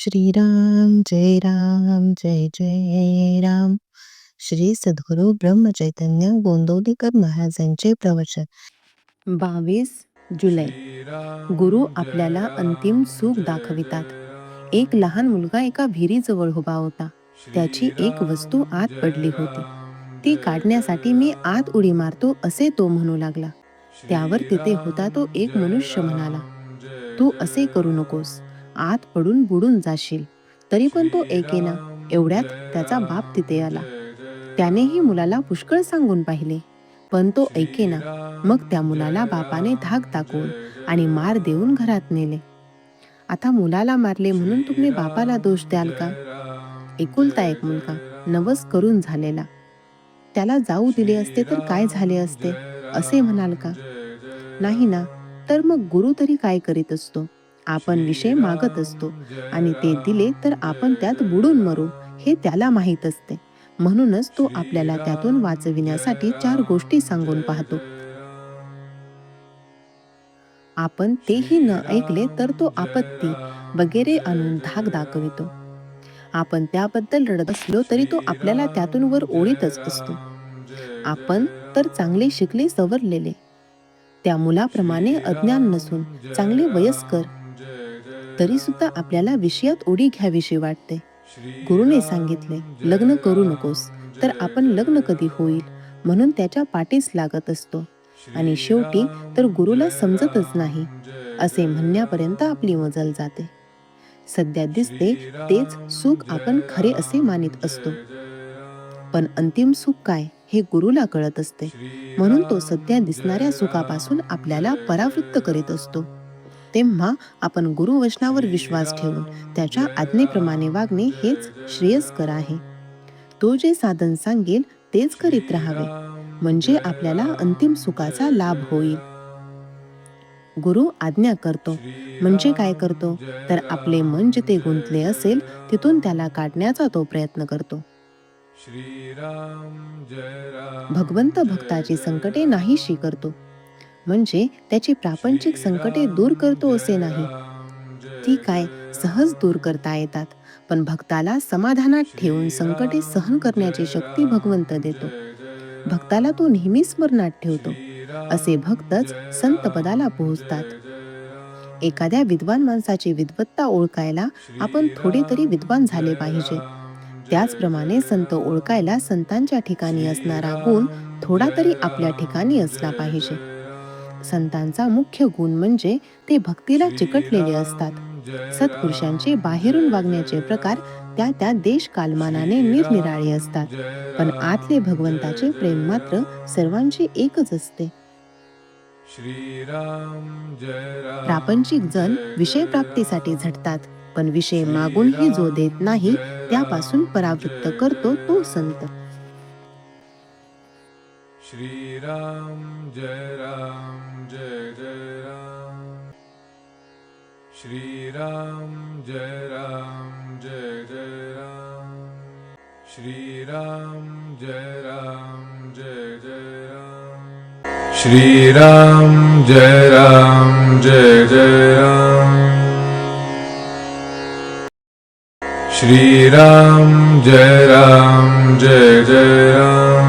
श्रीराम जय राम जय जय राम. श्री सद्गुरु ब्रह्मचैतन्य गोंदवलेकर महाराजांचे प्रवचन. 22 जुलै. गुरु आपल्याला अंतिम सुख दाखवितात. एक लहान मुलगा एका विहिरीजवळ उभा होता. त्याची एक वस्तू आत पडली होती. ती काढण्यासाठी मी आत उडी मारतो असे तो म्हणू लागला. त्यावर तिथे होता तो एक मनुष्य म्हणाला, तू असे करू नकोस, आत पडून बुडून जाशील. तरी पण तो ऐकेना. एवढ्यात त्याचा बाप तिथे आला. त्यानेही मुलाला पुष्कळ सांगून पाहिले, पण तो ऐकेना. मग त्या मुलाला बापाने धाक दाखवून आणि मार देऊन घरात नेले. आता मुलाला मारले म्हणून तुम्ही बापाला दोष द्याल का? एकुलता एक मुलगा, नवस करून झालेला. त्याला जाऊ दिले असते तर काय झाले असते असे म्हणाल का? नाही ना. तर मग गुरु तरी काय करीत असतो? आपण विषय मागत असतो आणि ते दिले तर आपण त्यात बुडून मरू हे त्याला माहीत असते. म्हणूनच तो आपल्याला त्यातून वाचविण्यासाठी 4 गोष्टी सांगून पाहतो. आपण तेही न ऐकले तर तो आपत्ती वगैरे आणून धाक दाखवितो. आपण त्याबद्दल रडत असलो तरी तो आपल्याला त्यातून वर ओढीतच असतो. आपण तर चांगले शिकले सवरलेले, त्या मुलाप्रमाणे अज्ञान नसून चांगले वयस्कर, तरी सुद्धा आपल्याला विषयात उडी घ्यावीशी वाटते. गुरुने सांगितले, लग्न करू नकोस. तर आपण लग्न कधी होईल म्हणून त्याच्या पाठीस लागत असतो आणि शेवटी तर गुरुला समजतच नाही असे म्हणण्यापर्यंत आपली मजल जाते. सध्या दिसते तेच सुख आपण खरे असे मानित असतो, पण अंतिम सुख काय हे गुरुला कळत असते. म्हणून तो सध्या दिसणाऱ्या सुखापासून आपल्याला परावृत्त करीत असतो. तेव्हा आपण गुरुवचनावर विश्वास ठेवून त्याच्या आज्ञेप्रमाणे वागणे हेच श्रेयस्कर आहे. तो जे साधन सांगेल तेच करीत राहावे, म्हणजे आपल्याला अंतिम सुखाचा लाभ होईल. गुरु आज्ञा करतो म्हणजे काय करतो? तर आपले मन जिथे गुंतले असेल तिथून त्याला काढण्याचा तो प्रयत्न करतो. भगवंत भक्ताची संकटे नाहीशी करतो, म्हणजे त्याची प्रापंचिक संकटे दूर करतो असे नाही. ती काय सहज दूर करता येतात, पण भक्ताला समाधानात ठेवून संकटे सहन करण्याची शक्ती भगवंत देतो. भक्ताला तो नेहमी स्मरणात ठेवतो. असे भक्तच संत पदाला पोहोचतात. एखाद्या विद्वान माणसाची विद्वत्ता ओळखायला आपण थोडे तरी विद्वान झाले पाहिजे. त्याचप्रमाणे संत ओळखायला संतांच्या ठिकाणी असणारा गुण थोडा तरी आपल्या ठिकाणी असला पाहिजे. संतांचा मुख्य गुण म्हणजे ते भक्तीला चिकटलेले असतात. सत्पुरुषांचे बाहेरून वागण्याचे प्रकार त्या त्या देश कालमानाने निरनिराळे असतात, पण आतले भगवंताचे प्रेम मात्र सर्वांचे एकच असते. प्रापंचिक जण विषय प्राप्तीसाठी झटतात, पण विषय मागूनही जो देत नाही त्यापासून परावृत्त करतो तो संत. श्रीराम जय राम जय जय राम. श्रीराम जय राम जय जय राम. श्रीराम जय राम जय जय राम. श्रीराम जय राम जय जय राम. श्रीराम जय राम जय जय राम.